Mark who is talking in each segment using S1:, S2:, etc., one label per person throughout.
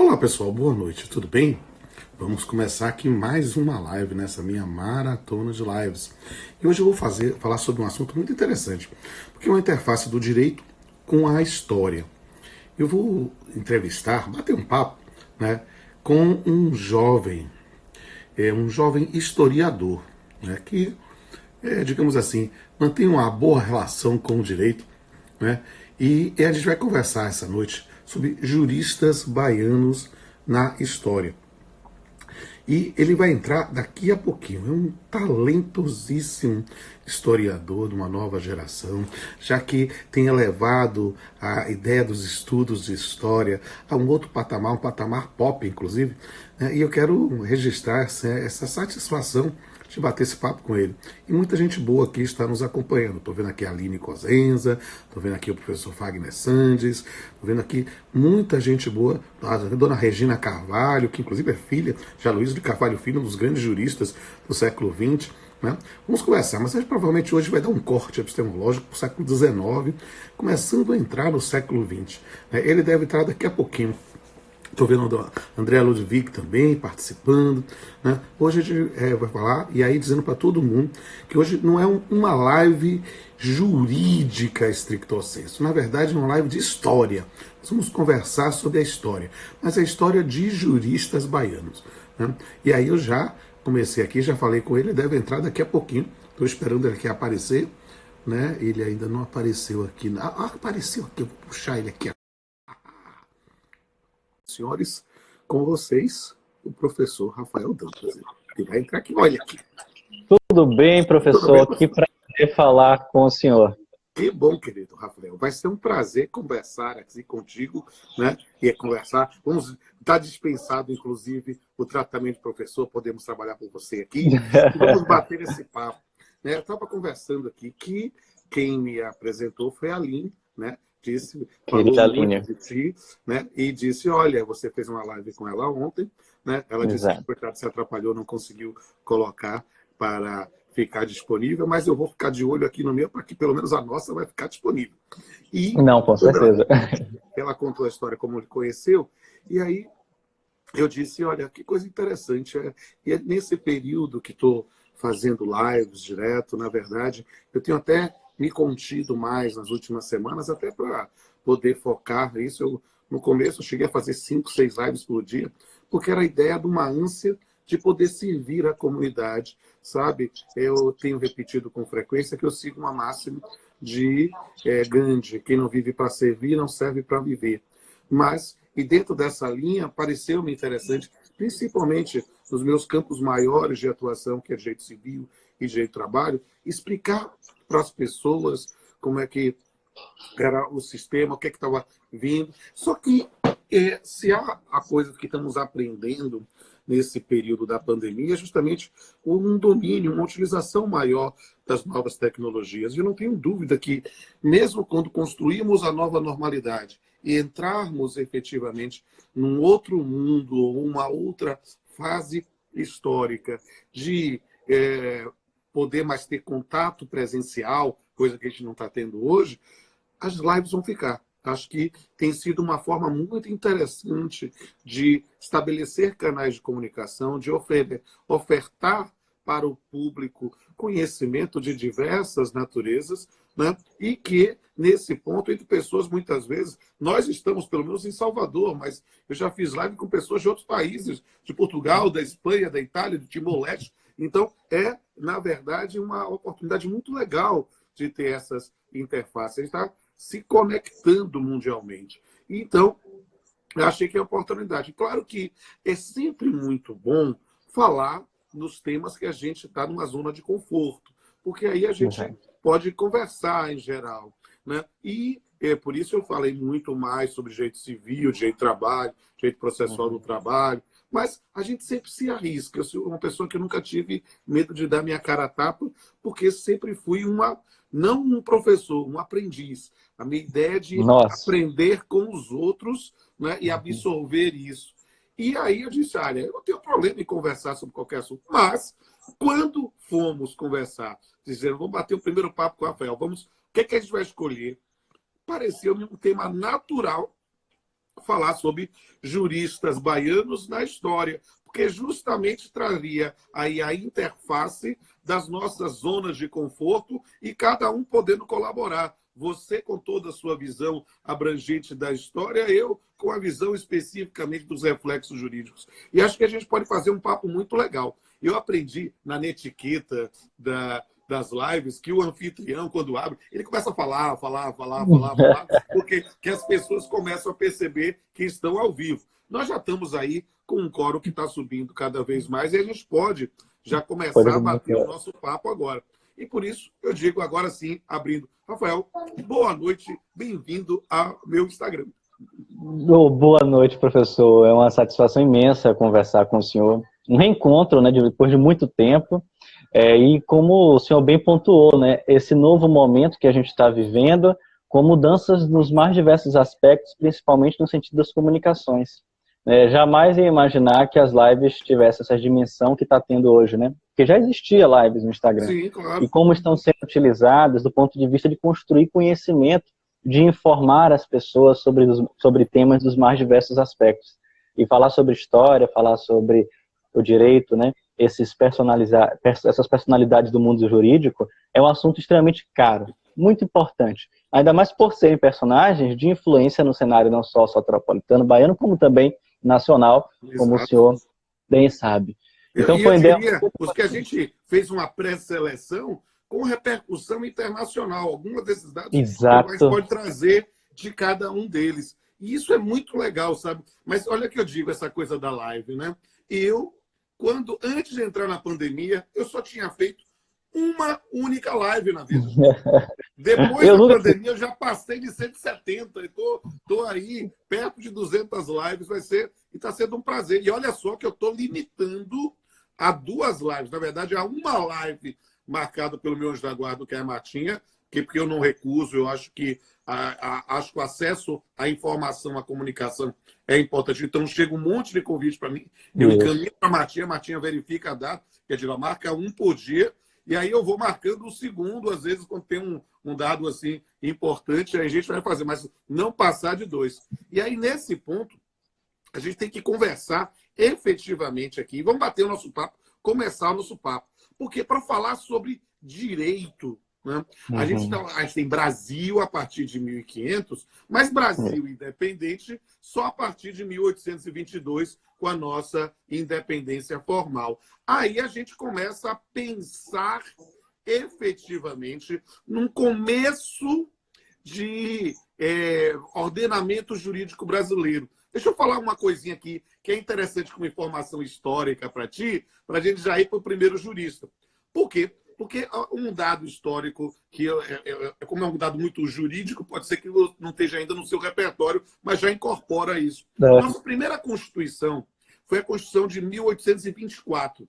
S1: Olá pessoal, boa noite, tudo bem? Vamos começar aqui mais uma live nessa minha maratona de lives. E hoje eu vou falar sobre um assunto muito interessante, porque é uma interface do direito com a história. Eu vou entrevistar, bater um papo, né, com um jovem historiador, né, que, digamos assim, mantém uma boa relação com o direito, né, e a gente vai conversar essa noite sobre juristas baianos na história. E ele vai entrar daqui a pouquinho. É um talentosíssimo historiador de uma nova geração, já que tem elevado a ideia dos estudos de história a um outro patamar, um patamar pop, inclusive. Né? E eu quero registrar essa satisfação de bater esse papo com ele. E muita gente boa aqui está nos acompanhando. Estou vendo aqui a Aline Cosenza, estou vendo aqui o professor Fagner Sandes, estou vendo aqui muita gente boa, a dona Regina Carvalho, que inclusive é filha de Aloysio de Carvalho Filho, um dos grandes juristas do século XX. Né? Vamos conversar, mas a gente provavelmente hoje vai dar um corte epistemológico para o século XIX, começando a entrar no século XX. Ele deve entrar daqui a pouquinho. Estou vendo a Andréa Ludwig também participando. Né? Hoje a gente vai falar, e aí dizendo para todo mundo, que hoje não é uma live jurídica stricto sensu. Na verdade, é uma live de história. Nós vamos conversar sobre a história, mas a história de juristas baianos. Né? E aí eu já comecei aqui, já falei com ele, deve entrar daqui a pouquinho. Estou esperando ele aqui aparecer. Né? Ele ainda não apareceu aqui. Apareceu aqui, eu vou puxar ele aqui. Senhores, com vocês, o professor Rafael Dantas. Ele vai entrar aqui, olha aqui.
S2: Tudo bem, professor? Tudo bem, que prazer falar com o senhor.
S1: Que bom, querido Rafael. Vai ser um prazer conversar aqui contigo, né? E conversar. Vamos estar dispensado, inclusive, o tratamento de professor. Podemos trabalhar com você aqui. E vamos bater esse papo. Né? Eu estava conversando aqui que quem me apresentou foi a Aline, né? Falou muito de ti, né? E disse, olha, você fez uma live com ela ontem, né? Ela disse que, coitado, se atrapalhou, não conseguiu colocar para ficar disponível, mas eu vou ficar de olho aqui no meu, para que pelo menos a nossa vai ficar disponível. E
S2: não, com certeza.
S1: Ela contou a história como ele conheceu, e aí eu disse, olha, que coisa interessante. E é nesse período que estou fazendo lives direto, na verdade, eu tenho até me contido mais nas últimas semanas, até para poder focar nisso. No começo, eu cheguei a fazer 5, 6 lives por dia, porque era a ideia de uma ânsia de poder servir a comunidade, sabe? Eu tenho repetido com frequência que eu sigo uma máxima de Gandhi, quem não vive para servir, não serve para viver. Mas, e dentro dessa linha, pareceu-me interessante, principalmente nos meus campos maiores de atuação, que é direito civil e direito do trabalho, explicar para as pessoas como é que era o sistema, o que estava vindo. Só que se há a coisa que estamos aprendendo nesse período da pandemia, é justamente um domínio, uma utilização maior das novas tecnologias. E eu não tenho dúvida que, mesmo quando construímos a nova normalidade e entrarmos efetivamente num outro mundo, ou uma outra fase histórica de poder mais ter contato presencial, coisa que a gente não está tendo hoje, as lives vão ficar. Acho que tem sido uma forma muito interessante de estabelecer canais de comunicação, de ofertar para o público conhecimento de diversas naturezas, né? E que, nesse ponto, entre pessoas, muitas vezes, nós estamos, pelo menos, em Salvador, mas eu já fiz live com pessoas de outros países, de Portugal, da Espanha, da Itália, do Timor-Leste. Então, na verdade, uma oportunidade muito legal de ter essas interfaces. A gente está se conectando mundialmente. Então, eu achei que é uma oportunidade. Claro que é sempre muito bom falar nos temas que a gente está numa zona de conforto, porque aí a gente pode conversar em geral. Né? E por isso eu falei muito mais sobre direito civil, direito do trabalho, direito processual do trabalho, mas a gente sempre se arrisca. Eu sou uma pessoa que eu nunca tive medo de dar minha cara a tapa, porque sempre fui não um professor, um aprendiz. A minha ideia é de aprender com os outros, né, e absorver isso. E aí eu disse, olha, eu não tenho problema em conversar sobre qualquer assunto, mas quando fomos conversar, dizendo, vamos bater o primeiro papo com o Rafael, o que é que a gente vai escolher? Pareceu-me um tema natural falar sobre juristas baianos na história, porque justamente traria aí a interface das nossas zonas de conforto e cada um podendo colaborar. Você com toda a sua visão abrangente da história, eu com a visão especificamente dos reflexos jurídicos. E acho que a gente pode fazer um papo muito legal. Eu aprendi na netiqueta das lives que o anfitrião, quando abre, ele começa a falar, porque que as pessoas começam a perceber que estão ao vivo. Nós já estamos aí com um coro que está subindo cada vez mais e a gente pode já começar a bater o nosso papo agora. E por isso eu digo agora sim, abrindo. Rafael, boa noite, bem-vindo ao meu Instagram.
S2: Boa noite, professor. É uma satisfação imensa conversar com o senhor. Um reencontro, né, depois de muito tempo. E como o senhor bem pontuou, né, esse novo momento que a gente está vivendo, com mudanças nos mais diversos aspectos, principalmente no sentido das comunicações. Jamais ia imaginar que as lives tivessem essa dimensão que está tendo hoje, né? Porque já existia lives no Instagram.
S1: Sim, claro.
S2: E como estão sendo utilizadas do ponto de vista de construir conhecimento, de informar as pessoas sobre temas dos mais diversos aspectos. E falar sobre história, falar sobre o direito, né? Essas personalidades do mundo jurídico, é um assunto extremamente caro, muito importante. Ainda mais por serem personagens de influência no cenário não só soteropolitano, baiano, como também nacional, como o senhor bem sabe.
S1: Então, eu diria, porque a gente fez uma pré-seleção com repercussão internacional. Alguns desses dados
S2: Exato.
S1: a gente pode trazer de cada um deles. E isso é muito legal, sabe? Mas olha que eu digo essa coisa da live, né? Antes de entrar na pandemia, eu só tinha feito uma única live na vida. Depois da pandemia, eu já passei de 170. Estou aí perto de 200 lives. E está sendo um prazer. E olha só que eu estou limitando a 2 lives. Na verdade, a uma live marcada pelo meu anjo da guarda, que é a Martinha, porque eu não recuso. Eu acho que acho que o acesso à informação, à comunicação é importante. Então, chega um monte de convite para mim. Eu encaminho para a Martinha verifica a data, quer dizer, ela marca um por dia. E aí eu vou marcando o segundo, às vezes, quando tem um dado assim importante, aí a gente vai fazer, mas não passar de 2. E aí, nesse ponto, a gente tem que conversar efetivamente aqui. Vamos bater o nosso papo, começar o nosso papo. Porque para falar sobre direito, né? A gente tem Brasil a partir de 1500, mas Brasil independente só a partir de 1822, com a nossa independência formal. Aí a gente começa a pensar efetivamente num começo de ordenamento jurídico brasileiro. Deixa eu falar uma coisinha aqui que é interessante como informação histórica para ti, para a gente já ir para o primeiro jurista. Por quê? Porque um dado histórico, como é um dado muito jurídico, pode ser que não esteja ainda no seu repertório, mas já incorpora isso. Nossa primeira Constituição foi a Constituição de 1824.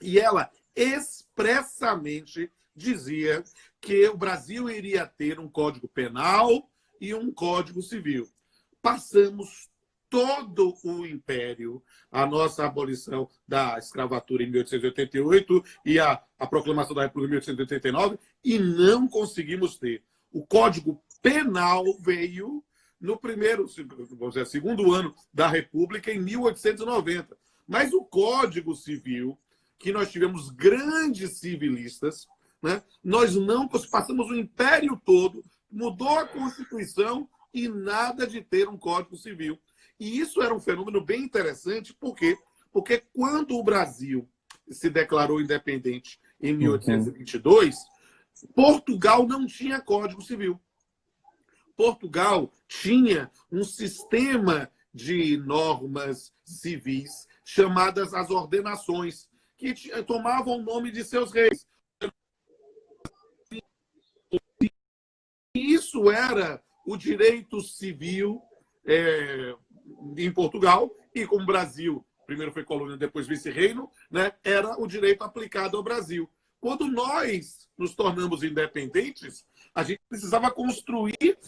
S1: E ela expressamente dizia que o Brasil iria ter um Código Penal e um Código Civil. Passamos todo o Império, a nossa abolição da escravatura em 1888 e a proclamação da República em 1889, e não conseguimos ter. O Código Penal veio no segundo ano da República, em 1890. Mas o Código Civil, que nós tivemos grandes civilistas, né? Nós não passamos o Império todo, mudou a Constituição e nada de ter um Código Civil. E isso era um fenômeno bem interessante, por quê? Porque quando o Brasil se declarou independente em 1822, Portugal não tinha Código Civil. Portugal tinha um sistema de normas civis chamadas as ordenações, que tomavam o nome de seus reis. E isso era o direito civil em Portugal, e como o Brasil, primeiro foi colônia, depois vice-reino, né, era o direito aplicado ao Brasil. Quando nós nos tornamos independentes, a gente precisava construir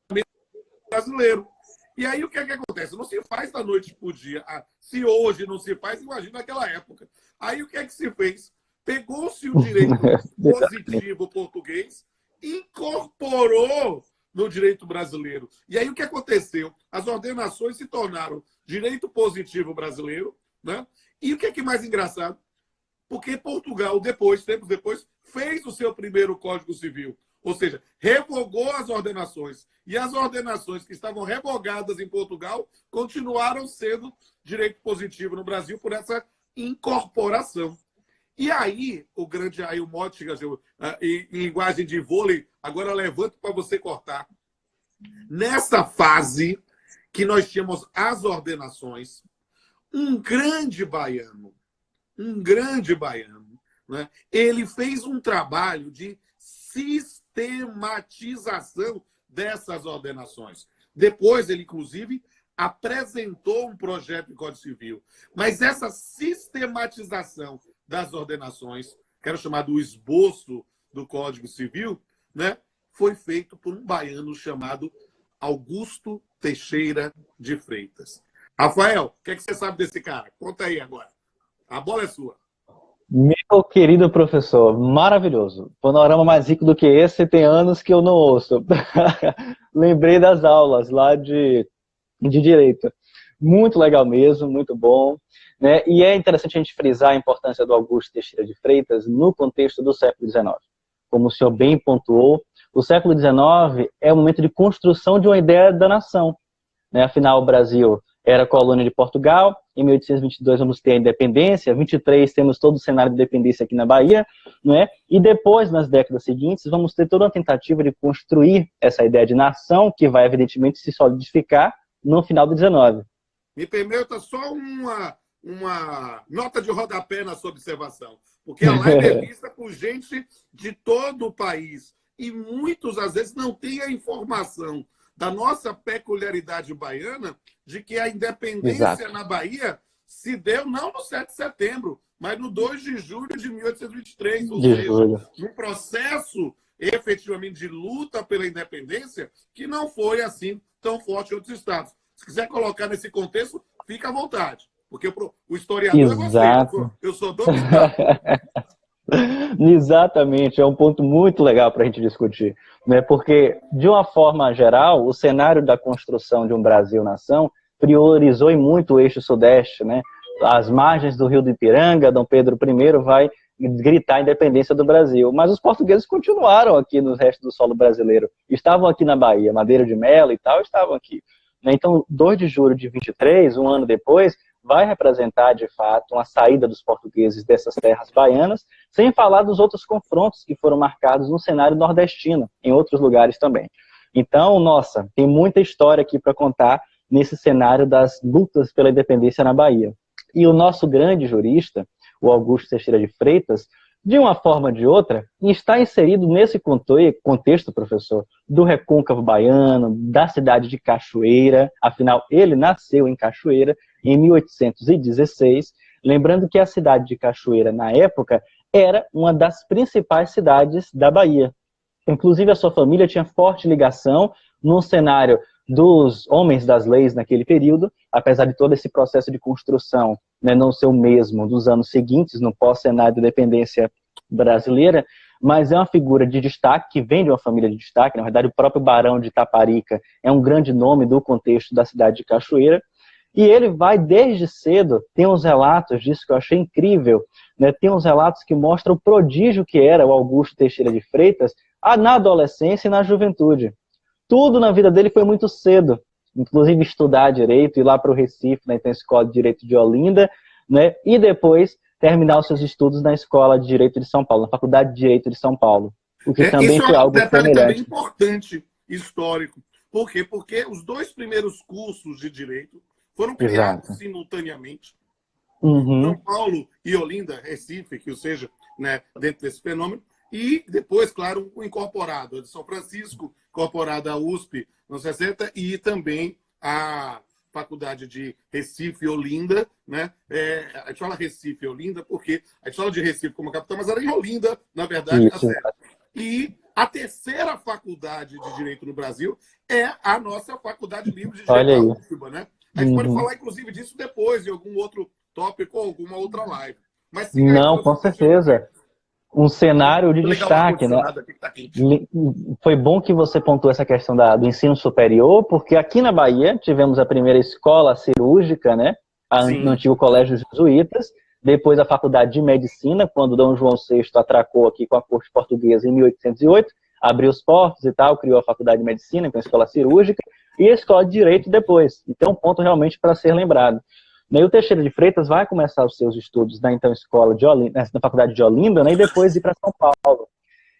S1: o brasileiro. E aí o que é que acontece? Não se faz da noite para o dia. Se hoje não se faz, imagina naquela época. Aí o que é que se fez? Pegou-se o direito positivo português, incorporou no direito brasileiro. E aí o que aconteceu? As ordenações se tornaram direito positivo brasileiro, né? E o que é que mais engraçado? Porque Portugal, tempos depois, fez o seu primeiro Código Civil. Ou seja, revogou as ordenações. E as ordenações que estavam revogadas em Portugal continuaram sendo direito positivo no Brasil por essa incorporação. E aí, o mote, em linguagem de vôlei, agora levanto para você cortar. Nessa fase que nós tínhamos as ordenações, um grande baiano, né, ele fez um trabalho de sistematização dessas ordenações. Depois, ele, inclusive, apresentou um projeto de Código Civil. Mas essa sistematização das ordenações, que era chamado o esboço do Código Civil, né, foi feito por um baiano chamado Augusto Teixeira de Freitas. Rafael, o que é que você sabe desse cara? Conta aí agora. A bola é sua.
S2: Meu querido professor, maravilhoso. Panorama mais rico do que esse, tem anos que eu não ouço. Lembrei das aulas lá de Direito. Muito legal mesmo, muito bom. Né? E é interessante a gente frisar a importância do Augusto Teixeira de Freitas no contexto do século XIX. Como o senhor bem pontuou, o século XIX é o momento de construção de uma ideia da nação. Né? Afinal, o Brasil era colônia de Portugal, em 1822 vamos ter a independência, em 23 temos todo o cenário de independência aqui na Bahia, né? E depois, nas décadas seguintes, vamos ter toda uma tentativa de construir essa ideia de nação, que vai, evidentemente, se solidificar no final do XIX.
S1: Me permita só uma nota de rodapé na sua observação, porque a live é vista por gente de todo o país, e muitos, às vezes, não têm a informação da nossa peculiaridade baiana de que a independência na Bahia se deu não no 7 de setembro, mas no 2 de julho de 1823, ou seja, num processo efetivamente de luta pela independência que não foi assim tão forte em outros estados. Se quiser colocar nesse contexto, fica à vontade, porque o historiador é você, eu sou do estado.
S2: Exatamente, é um ponto muito legal para a gente discutir, né? Porque, de uma forma geral, o cenário da construção de um Brasil-nação priorizou em muito o eixo sudeste, né? As margens do rio do Ipiranga, Dom Pedro I vai gritar a independência do Brasil, mas os portugueses continuaram aqui no resto do solo brasileiro, estavam aqui na Bahia, Madeira de Melo e tal, estavam aqui. Então, 2 de julho de 23, um ano depois, vai representar, de fato, uma saída dos portugueses dessas terras baianas, sem falar dos outros confrontos que foram marcados no cenário nordestino, em outros lugares também. Então, nossa, tem muita história aqui para contar nesse cenário das lutas pela independência na Bahia. E o nosso grande jurista, o Augusto Teixeira de Freitas, de uma forma ou de outra, está inserido nesse contexto, professor, do recôncavo baiano, da cidade de Cachoeira, afinal, ele nasceu em Cachoeira, em 1816, lembrando que a cidade de Cachoeira, na época, era uma das principais cidades da Bahia. Inclusive, a sua família tinha forte ligação no cenário dos homens das leis naquele período, apesar de todo esse processo de construção, né, não ser o mesmo dos anos seguintes, no pós-cenário de independência brasileira, mas é uma figura de destaque, que vem de uma família de destaque. Na verdade, o próprio Barão de Taparica é um grande nome do contexto da cidade de Cachoeira, e ele vai desde cedo, tem uns relatos disso que eu achei incrível, né? Tem uns relatos que mostram o prodígio que era o Augusto Teixeira de Freitas na adolescência e na juventude. Tudo na vida dele foi muito cedo, inclusive estudar direito, ir lá para o Recife, na Escola de Direito de Olinda, né? E depois terminar os seus estudos na Escola de Direito de São Paulo, na Faculdade de Direito de São Paulo, o que também foi algo semelhante. Esse é um detalhe também
S1: importante, histórico. Por quê? Porque os 2 primeiros cursos de Direito foram criados simultaneamente. São Paulo e Olinda, Recife, que ou seja, né, dentro desse fenômeno, e depois, claro, o incorporado, de São Francisco, incorporado à USP, nos 60, e também a Faculdade de Recife e Olinda, né? A gente fala Recife e Olinda porque a gente fala de Recife como capital, mas era em Olinda, na verdade. E a terceira faculdade de Direito no Brasil é a nossa Faculdade Livre de Direito da UFBA, né? A gente pode falar, inclusive, disso depois, em algum outro tópico ou alguma outra live. Mas, sim,
S2: não, com certeza. um cenário de destaque, né? Foi bom que você pontuou essa questão do ensino superior, porque aqui na Bahia tivemos a primeira escola cirúrgica, né? No antigo Colégio Jesuítas, depois a Faculdade de Medicina, quando Dom João VI atracou aqui com a corte portuguesa em 1808, abriu os portos e tal, criou a Faculdade de Medicina, com a escola cirúrgica, e a escola de Direito depois. Então, um ponto realmente para ser lembrado. E o Teixeira de Freitas vai começar os seus estudos na então escola de Olinda, na Faculdade de Olinda, né, e depois ir para São Paulo.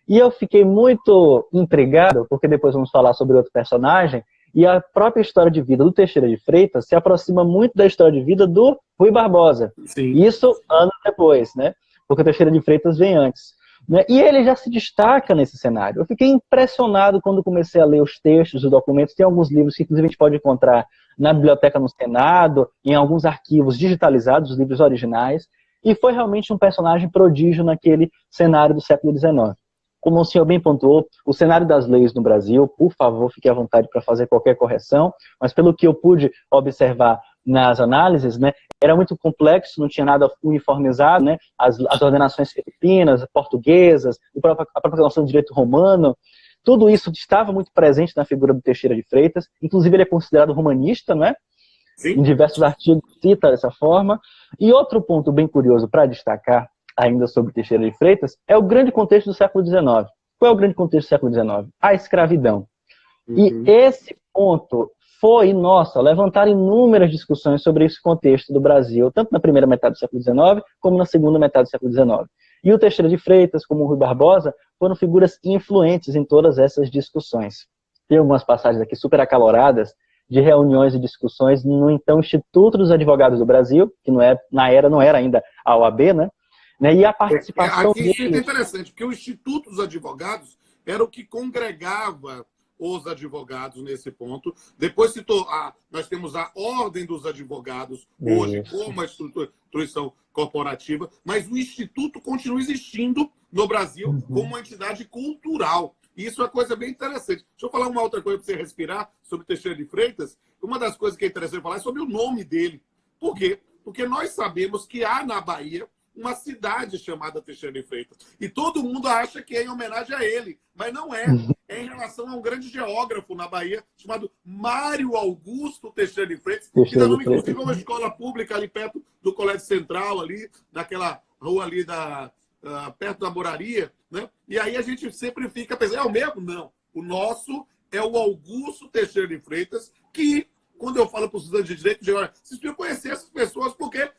S2: E eu fiquei muito intrigado, porque depois vamos falar sobre outro personagem, e a própria história de vida do Teixeira de Freitas se aproxima muito da história de vida do Rui Barbosa. Sim. Isso anos depois, né? Porque o Teixeira de Freitas vem antes. Né? E ele já se destaca nesse cenário. Eu fiquei impressionado quando comecei a ler os textos, os documentos. Tem alguns livros que, inclusive, a gente pode encontrar na biblioteca no Senado, em alguns arquivos digitalizados, os livros originais. E foi realmente um personagem prodígio naquele cenário do século XIX. Como o senhor bem pontuou, o cenário das leis no Brasil, por favor, fique à vontade para fazer qualquer correção, mas pelo que eu pude observar nas análises, né, era muito complexo, não tinha nada uniformizado, né, as ordenações filipinas, portuguesas, a própria noção do direito romano, tudo isso estava muito presente na figura do Teixeira de Freitas, inclusive ele é considerado romanista, não é? Sim. Em diversos artigos cita dessa forma. E outro ponto bem curioso para destacar, ainda sobre Teixeira de Freitas, é o grande contexto do século XIX. Qual é o grande contexto do século XIX? A escravidão. E esse ponto foi, levantar inúmeras discussões sobre esse contexto do Brasil, tanto na primeira metade do século XIX, como na segunda metade do século XIX. E o Teixeira de Freitas, como o Rui Barbosa, foram figuras influentes em todas essas discussões. Tem algumas passagens aqui super acaloradas, de reuniões e discussões no então Instituto dos Advogados do Brasil, que na era não era ainda a OAB, né? E a participação
S1: aqui isso é interessante, porque o Instituto dos Advogados era o que congregava os advogados nesse ponto. Depois nós temos a Ordem dos Advogados, hoje, como a instituição corporativa, mas o Instituto continua existindo no Brasil como uma entidade cultural. E isso é uma coisa bem interessante. Deixa eu falar uma outra coisa para você respirar sobre Teixeira de Freitas. Uma das coisas que é interessante falar é sobre o nome dele. Por quê? Porque nós sabemos que há na Bahia uma cidade chamada Teixeira de Freitas. E todo mundo acha que é em homenagem a ele, mas não é. É em relação a um grande geógrafo na Bahia, chamado Mário Augusto Teixeira de Freitas, que dá nome, inclusive, a uma escola pública ali perto do Colégio Central, ali, naquela rua ali perto da Moraria, né? E aí a gente sempre fica pensando, é o mesmo? Não. O nosso é o Augusto Teixeira de Freitas, que, quando eu falo para os estudantes de Direito, eu digo, vocês precisam conhecer essas pessoas, porque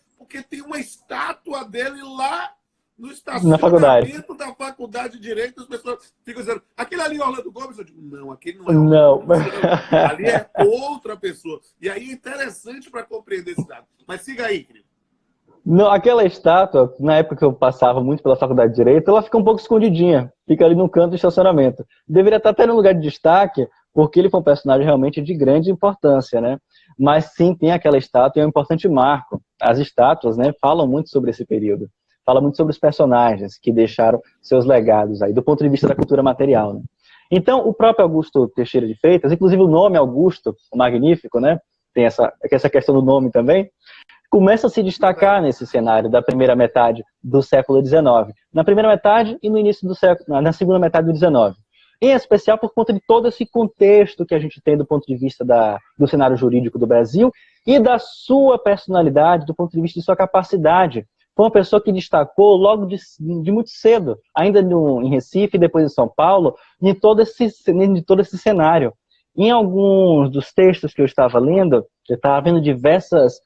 S1: tem uma estátua dele lá no estacionamento da Faculdade de Direito. As pessoas ficam dizendo, aquele ali é Orlando Gomes? Eu digo, não, aquele não é Orlando Gomes. Não. Ali é outra pessoa. E aí é interessante para compreender esse dado. Mas siga aí, querido.
S2: Não, aquela estátua, na época que eu passava muito pela Faculdade de Direito, ela fica um pouco escondidinha. Fica ali no canto do estacionamento. Deveria estar até no lugar de destaque, porque ele foi um personagem realmente de grande importância, né? Mas sim, tem aquela estátua e é um importante marco. As estátuas, né, falam muito sobre esse período. Falam muito sobre os personagens que deixaram seus legados aí, do ponto de vista da cultura material, né? Então, o próprio Augusto Teixeira de Freitas, inclusive o nome Augusto, o Magnífico, né? Tem essa questão do nome também, começa a se destacar nesse cenário da primeira metade do século XIX. Na primeira metade e no início do século, na segunda metade do XIX. Em especial por conta de todo esse contexto que a gente tem do ponto de vista do cenário jurídico do Brasil e da sua personalidade, do ponto de vista de sua capacidade. Foi uma pessoa que destacou logo de muito cedo, ainda em Recife, depois em São Paulo, de todo esse cenário. Em alguns dos textos que eu estava lendo, eu estava vendo diversas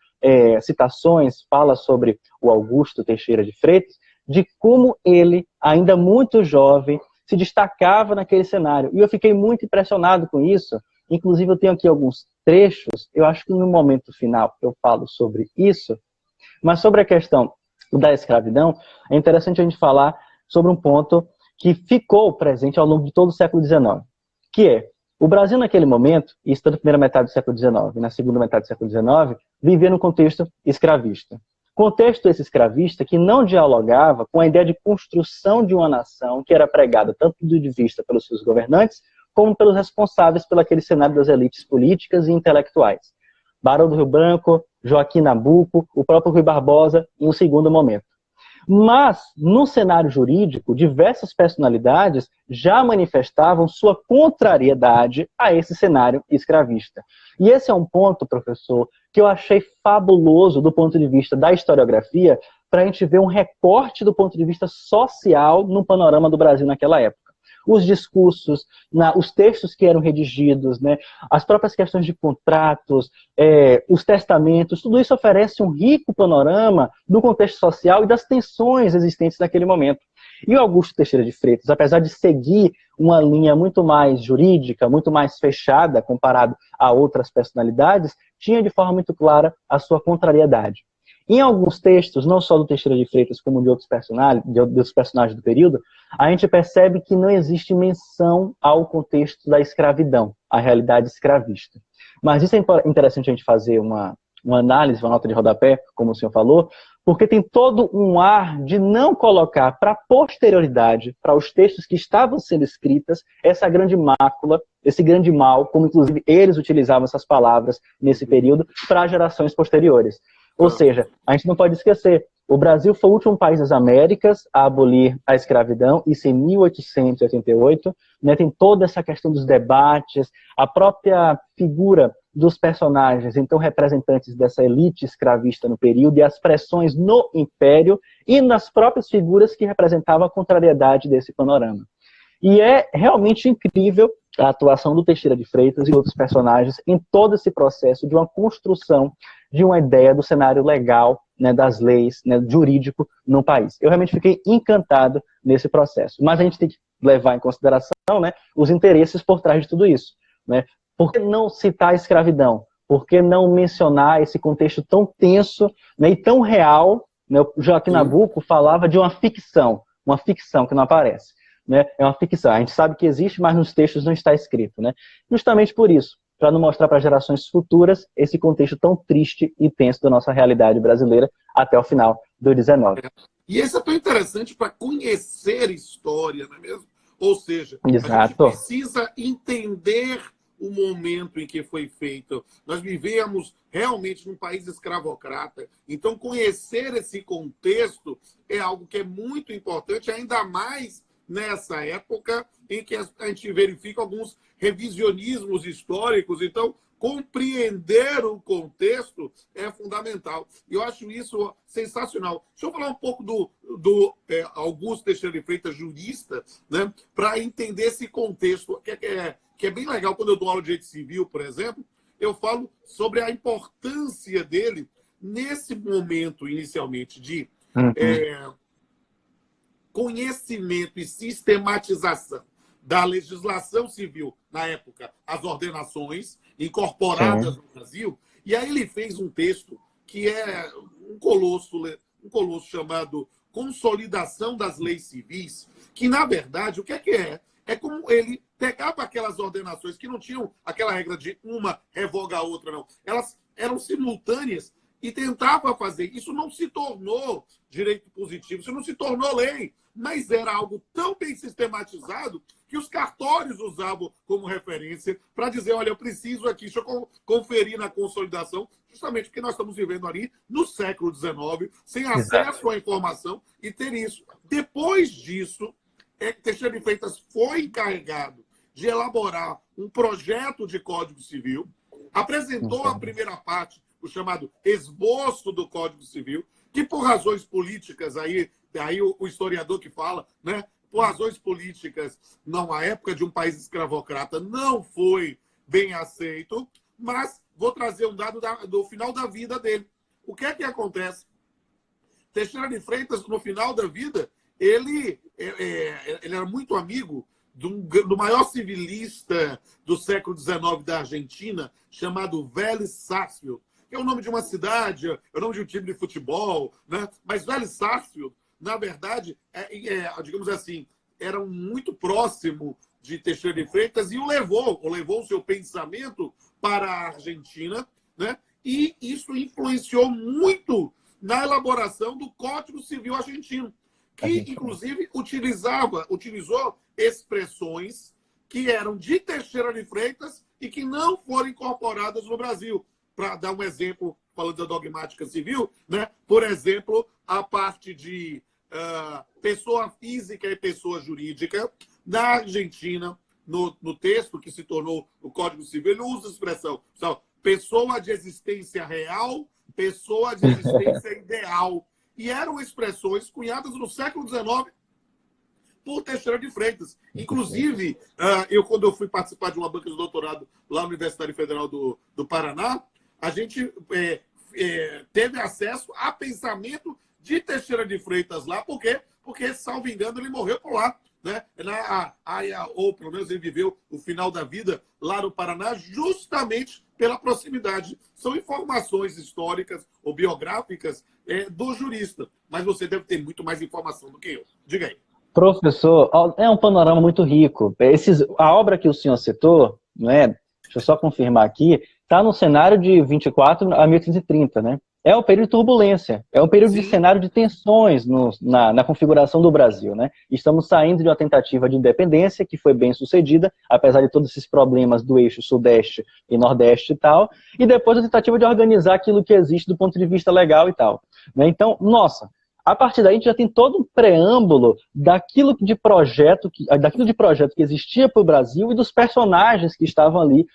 S2: citações, fala sobre o Augusto Teixeira de Freitas, de como ele, ainda muito jovem, se destacava naquele cenário. E eu fiquei muito impressionado com isso. Inclusive, eu tenho aqui alguns trechos, eu acho que no momento final eu falo sobre isso, mas sobre a questão da escravidão, é interessante a gente falar sobre um ponto que ficou presente ao longo de todo o século XIX, que é, o Brasil naquele momento, isso na primeira metade do século XIX e na segunda metade do século XIX, vivia num contexto escravista. Contexto esse escravista que não dialogava com a ideia de construção de uma nação que era pregada tanto de vista pelos seus governantes, como pelos responsáveis pelo aquele cenário das elites políticas e intelectuais. Barão do Rio Branco, Joaquim Nabuco, o próprio Rui Barbosa, em um segundo momento. Mas, no cenário jurídico, diversas personalidades já manifestavam sua contrariedade a esse cenário escravista. E esse é um ponto, professor, que eu achei fabuloso do ponto de vista da historiografia, para a gente ver um recorte do ponto de vista social no panorama do Brasil naquela época. Os discursos, os textos que eram redigidos, né, as próprias questões de contratos, os testamentos, tudo isso oferece um rico panorama do contexto social e das tensões existentes naquele momento. E o Augusto Teixeira de Freitas, apesar de seguir uma linha muito mais jurídica, muito mais fechada comparado a outras personalidades, tinha de forma muito clara a sua contrariedade. Em alguns textos, não só do Teixeira de Freitas, como de outros personagens do período, a gente percebe que não existe menção ao contexto da escravidão, à realidade escravista. Mas isso é interessante a gente fazer uma análise, uma nota de rodapé, como o senhor falou, porque tem todo um ar de não colocar para a posterioridade, para os textos que estavam sendo escritas, essa grande mácula, esse grande mal, como inclusive eles utilizavam essas palavras nesse período, para gerações posteriores. Ou seja, a gente não pode esquecer, o Brasil foi o último país das Américas a abolir a escravidão, isso em 1888, né, tem toda essa questão dos debates, a própria figura dos personagens, então representantes dessa elite escravista no período, e as pressões no Império e nas próprias figuras que representavam a contrariedade desse panorama. E é realmente incrível a atuação do Teixeira de Freitas e outros personagens em todo esse processo de uma construção de uma ideia do cenário legal, né, das leis, né, jurídico no país. Eu realmente fiquei encantado nesse processo. Mas a gente tem que levar em consideração, né, os interesses por trás de tudo isso. Né? Por que não citar a escravidão? Por que não mencionar esse contexto tão tenso, né, e tão real? Né? O Joaquim Nabuco falava de uma ficção que não aparece. Né? É uma ficção. A gente sabe que existe, mas nos textos não está escrito. Né? Justamente por isso, para não mostrar para gerações futuras esse contexto tão triste e tenso da nossa realidade brasileira até o final do 19.
S1: E isso é tão interessante para conhecer história, não é mesmo? Ou seja,
S2: Exato.
S1: a gente precisa entender o momento em que foi feito. Nós vivemos realmente num país escravocrata. Então, conhecer esse contexto é algo que é muito importante, ainda mais nessa época em que a gente verifica alguns revisionismos históricos. Então, compreender o contexto é fundamental. E eu acho isso sensacional. Deixa eu falar um pouco do Augusto Teixeira de Freitas, jurista, né, para entender esse contexto, que é bem legal. Quando eu dou aula de direito civil, por exemplo, eu falo sobre a importância dele nesse momento, inicialmente, de conhecimento e sistematização da legislação civil, na época, as ordenações incorporadas no Brasil. E aí ele fez um texto que é um colosso chamado Consolidação das Leis Civis, que, na verdade, o que é? É como ele pegava aquelas ordenações que não tinham aquela regra de uma revoga a outra, não. Elas eram simultâneas e tentava fazer. Isso não se tornou direito positivo, isso não se tornou lei, mas era algo tão bem sistematizado que os cartórios usavam como referência para dizer, olha, eu preciso aqui, deixa eu conferir na consolidação, justamente porque nós estamos vivendo ali no século XIX, sem acesso à informação e ter isso. Depois disso, Teixeira de Freitas foi encarregado de elaborar um projeto de Código Civil, apresentou a primeira parte, o chamado esboço do Código Civil, que por razões políticas, aí o historiador que fala, né, por razões políticas, na época de um país escravocrata, não foi bem aceito, mas vou trazer um dado do final da vida dele. O que é que acontece? Teixeira de Freitas, no final da vida, ele era muito amigo do maior civilista do século XIX da Argentina, chamado Vélez Sarsfield, que é o nome de uma cidade, é o nome de um time de futebol, né? Mas Vélez Sarsfield, na verdade, digamos assim, era muito próximo de Teixeira de Freitas e o levou o seu pensamento para a Argentina, né? E isso influenciou muito na elaboração do Código Civil argentino, que, inclusive, utilizou expressões que eram de Teixeira de Freitas e que não foram incorporadas no Brasil. Para dar um exemplo, falando da dogmática civil, né? Por exemplo, a parte de pessoa física e pessoa jurídica. Na Argentina, no texto que se tornou o Código Civil, ele usa a expressão pessoa de existência real, pessoa de existência ideal. E eram expressões cunhadas no século XIX por Teixeira de Freitas. Inclusive, quando eu fui participar de uma banca de doutorado lá na Universidade Federal do Paraná, a gente teve acesso a pensamento de Teixeira de Freitas lá. Por quê? Porque, salvo engano, ele morreu por lá. Né? Ou pelo menos ele viveu o final da vida lá no Paraná, justamente pela proximidade. São informações históricas ou biográficas do jurista. Mas você deve ter muito mais informação do que eu. Diga aí.
S2: Professor, é um panorama muito rico. A obra que o senhor citou, né, deixa eu só confirmar aqui, está no cenário de 24 a 1830, né? É um período de turbulência, é um período de cenário de tensões na configuração do Brasil, né? Estamos saindo de uma tentativa de independência que foi bem sucedida, apesar de todos esses problemas do eixo sudeste e nordeste e tal, e depois a tentativa de organizar aquilo que existe do ponto de vista legal e tal, né? Então, nossa, a partir daí a gente já tem todo um preâmbulo daquilo de projeto que existia para o Brasil e dos personagens que estavam ali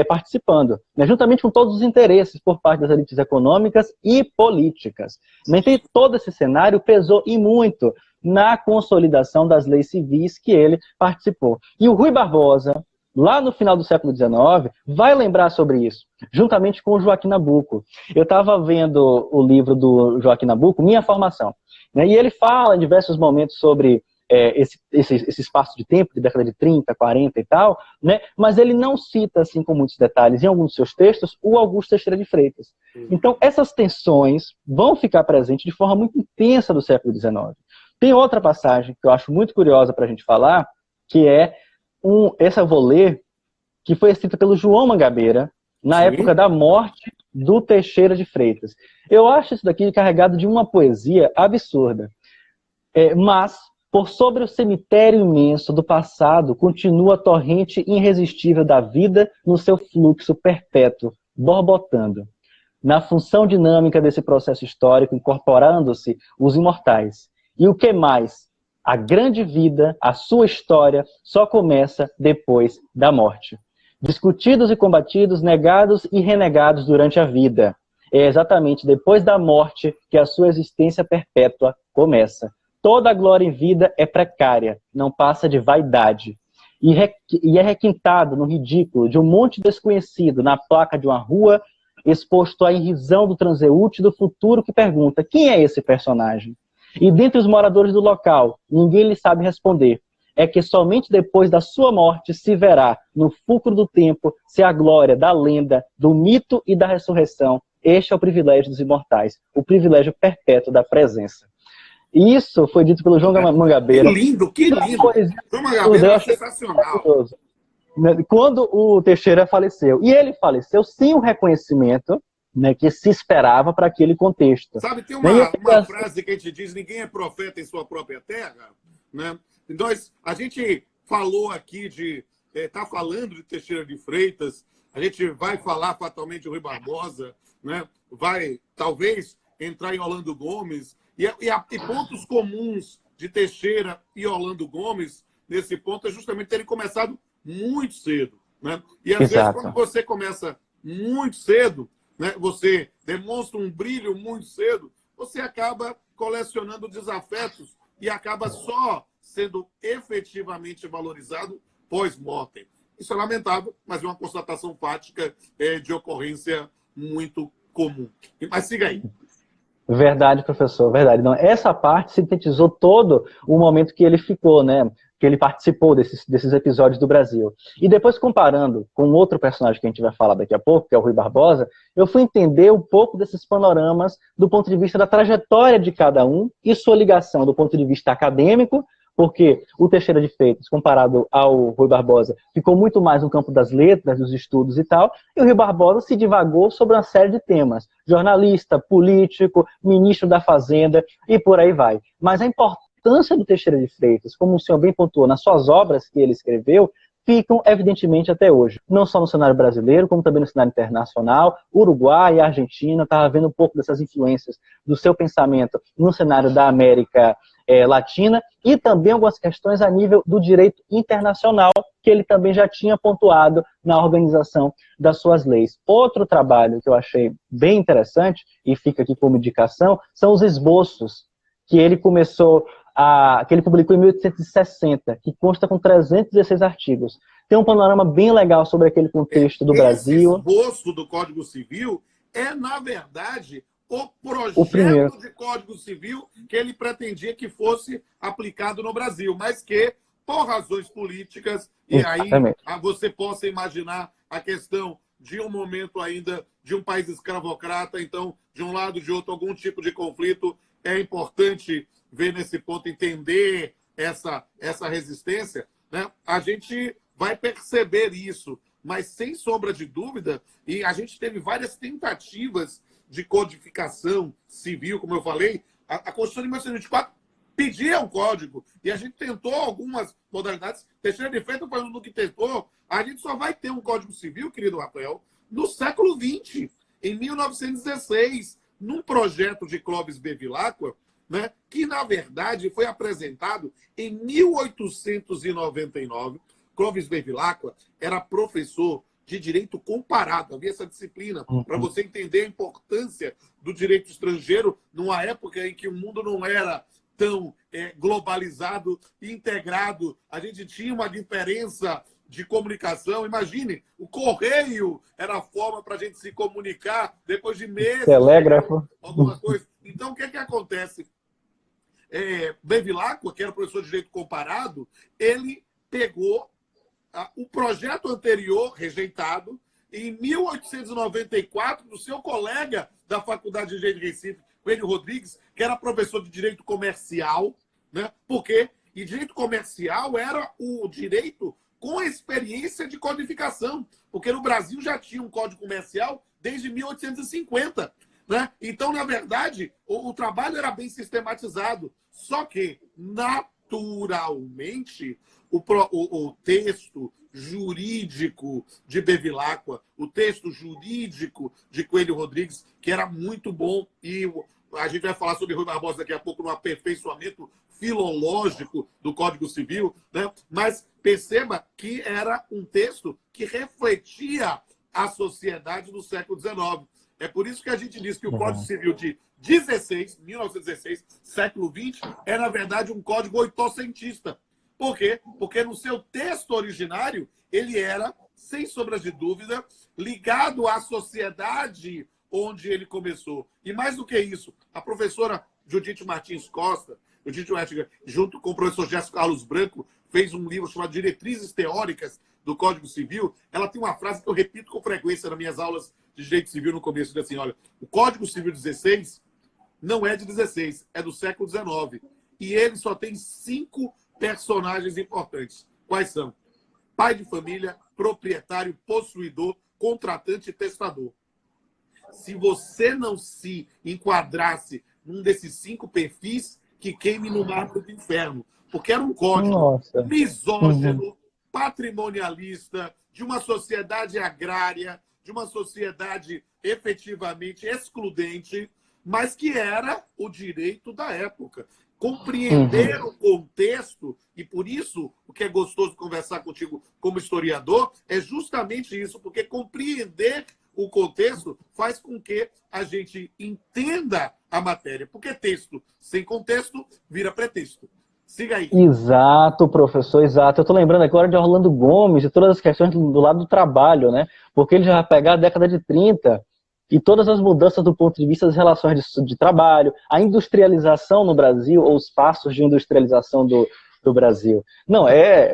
S2: participando, né, juntamente com todos os interesses por parte das elites econômicas e políticas. Então, todo esse cenário pesou e muito na consolidação das leis civis que ele participou. E o Rui Barbosa, lá no final do século XIX, vai lembrar sobre isso, juntamente com o Joaquim Nabuco. Eu estava vendo o livro do Joaquim Nabuco, Minha Formação, né, e ele fala em diversos momentos sobre esse espaço de tempo, de década de 30, 40 e tal, né, mas ele não cita, assim, com muitos detalhes, em alguns dos seus textos, o Augusto Teixeira de Freitas. Então, essas tensões vão ficar presentes de forma muito intensa do século XIX. Tem outra passagem que eu acho muito curiosa para a gente falar, que é essa eu vou ler, que foi escrita pelo João Mangabeira, na época da morte do Teixeira de Freitas. Eu acho isso daqui carregado de uma poesia absurda. Mas, por sobre o cemitério imenso do passado, continua a torrente irresistível da vida no seu fluxo perpétuo, borbotando. Na função dinâmica desse processo histórico, incorporando-se os imortais. E o que mais? A grande vida, a sua história, só começa depois da morte. Discutidos e combatidos, negados e renegados durante a vida. É exatamente depois da morte que a sua existência perpétua começa. Toda a glória em vida é precária, não passa de vaidade. E é requintado no ridículo de um monte desconhecido na placa de uma rua, exposto à irrisão do transeúnte do futuro que pergunta: quem é esse personagem? E dentre os moradores do local, ninguém lhe sabe responder. É que somente depois da sua morte se verá, no fulcro do tempo, se a glória da lenda, do mito e da ressurreição. Este é o privilégio dos imortais, o privilégio perpétuo da presença. Isso foi dito pelo João Mangabeira.
S1: Que lindo, que lindo! João Mangabeira é sensacional.
S2: Quando o Teixeira faleceu. E ele faleceu sem o reconhecimento, né, que se esperava para aquele contexto.
S1: Sabe, tem uma frase que a gente diz: ninguém é profeta em sua própria terra, né? Então, a gente falou aqui está falando de Teixeira de Freitas, a gente vai falar fatalmente de Rui Barbosa, né? Vai, talvez, entrar em Orlando Gomes, e pontos comuns de Teixeira e Orlando Gomes, nesse ponto, é justamente terem começado muito cedo, né? E às vezes, quando você começa muito cedo, né, você demonstra um brilho muito cedo, você acaba colecionando desafetos e acaba só sendo efetivamente valorizado pós-mortem. Isso é lamentável, mas é uma constatação fática de ocorrência muito comum. Mas siga aí.
S2: Verdade, professor, verdade. Então, essa parte sintetizou todo o momento que ele ficou, né? Que ele participou desses episódios do Brasil. E depois, comparando com outro personagem que a gente vai falar daqui a pouco, que é o Rui Barbosa, eu fui entender um pouco desses panoramas do ponto de vista da trajetória de cada um e sua ligação do ponto de vista acadêmico, porque o Teixeira de Freitas, comparado ao Rui Barbosa, ficou muito mais no campo das letras, dos estudos e tal, e o Rui Barbosa se divagou sobre uma série de temas: jornalista, político, ministro da Fazenda e por aí vai. Mas a importância do Teixeira de Freitas, como o senhor bem pontuou nas suas obras que ele escreveu, ficam evidentemente até hoje. Não só no cenário brasileiro, como também no cenário internacional. Uruguai e Argentina, estava vendo um pouco dessas influências do seu pensamento no cenário da América latina, e também algumas questões a nível do direito internacional, que ele também já tinha pontuado na organização das suas leis. Outro trabalho que eu achei bem interessante, e fica aqui como indicação, são os esboços que ele que ele publicou em 1860, que consta com 316 artigos. Tem um panorama bem legal sobre aquele contexto do Brasil.
S1: Esse esboço do Código Civil é, na verdade, o projeto de Código Civil que ele pretendia que fosse aplicado no Brasil, mas que, por razões políticas, e aí você possa imaginar a questão de um momento ainda de um país escravocrata, então, de um lado ou de outro, algum tipo de conflito, é importante ver nesse ponto, entender essa resistência, né? A gente vai perceber isso, mas sem sombra de dúvida, e a gente teve várias tentativas de codificação civil, como eu falei, a Constituição de 1924 pedia um código, e a gente tentou algumas modalidades. Teixeira de Freitas foi um que tentou. A gente só vai ter um Código Civil, querido Rafael, no século XX, em 1916, num projeto de Clóvis Bevilacqua, né, que, na verdade, foi apresentado em 1899. Clóvis Bevilacqua era professor de direito comparado. Havia essa disciplina para você entender a importância do direito estrangeiro numa época em que o mundo não era tão globalizado e integrado. A gente tinha uma diferença de comunicação. Imagine, o correio era a forma para a gente se comunicar depois de meses.
S2: Telégrafo.
S1: Algumas coisas. Então, o que acontece? Bevilacqua, que era professor de direito comparado, ele pegou o projeto anterior, rejeitado, em 1894, do seu colega da Faculdade de Engenharia de Recife, Coelho Rodrigues, que era professor de direito comercial, né? Porque e direito comercial era o direito com experiência de codificação, porque no Brasil já tinha um código comercial desde 1850. Né? Então, na verdade, o trabalho era bem sistematizado, só que, naturalmente, o texto jurídico de Bevilacqua, o texto jurídico de Coelho Rodrigues, que era muito bom, e a gente vai falar sobre Rui Barbosa daqui a pouco no aperfeiçoamento filológico do Código Civil, né? Mas perceba que era um texto que refletia a sociedade do século XIX. É por isso que a gente diz que o Código Civil de 1916, século XX, é, na verdade, um código oitocentista. Por quê? Porque no seu texto originário, ele era, sem sombra de dúvida, ligado à sociedade onde ele começou. E mais do que isso, a professora Judite Martins Costa, junto com o professor Gerson Carlos Branco, fez um livro chamado Diretrizes Teóricas do Código Civil. Ela tem uma frase que eu repito com frequência nas minhas aulas de direito civil no começo, diz assim, olha, o Código Civil 16 não é de 16, é do século XIX. E ele só tem 5 personagens importantes. Quais são? Pai de família, proprietário, possuidor, contratante e testador. Se você não se enquadrasse num desses 5 perfis, que queime no mar do inferno. Porque era um código misógino, patrimonialista, de uma sociedade agrária, de uma sociedade efetivamente excludente, mas que era o direito da época. Compreender o contexto, e por isso o que é gostoso conversar contigo como historiador, é justamente isso, porque compreender o contexto faz com que a gente entenda a matéria, porque texto sem contexto vira pretexto. Siga aí.
S2: Exato, professor, exato. Eu estou lembrando agora de Orlando Gomes e todas as questões do lado do trabalho, né? Porque ele já vai pegar a década de 30 e todas as mudanças do ponto de vista das relações de trabalho, a industrialização no Brasil, ou os passos de industrialização do Brasil. Não,